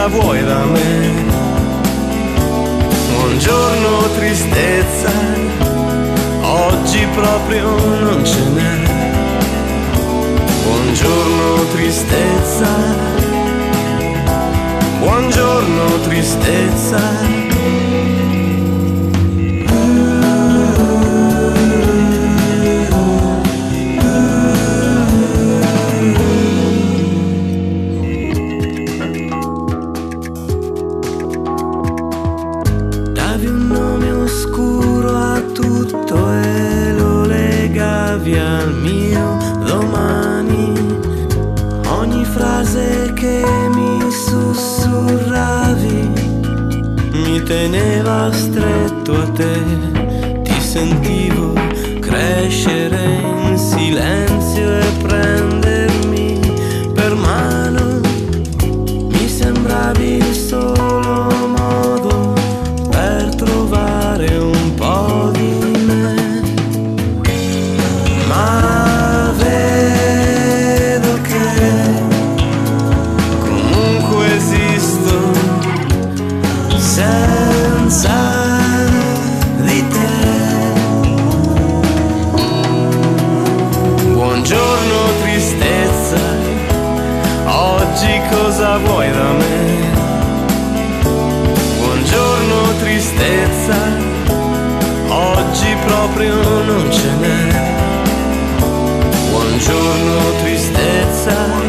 cosa vuoi da me? Buongiorno tristezza, oggi proprio non ce n'è. Buongiorno tristezza, buongiorno tristezza. Davi un nome oscuro a tutto e lo legavi al mio domani. Ogni frase che mi sussurravi mi teneva stretto a te. Ti sentivo crescere in silenzio e prendermi per mano. Mi sembravi il solo modo per trovare un po' di me. Ma vedo che comunque esisto senza di te. Buongiorno tristezza, oggi cosa vuoi da me? Buongiorno tristezza, oggi proprio non ce n'è. Buongiorno tristezza.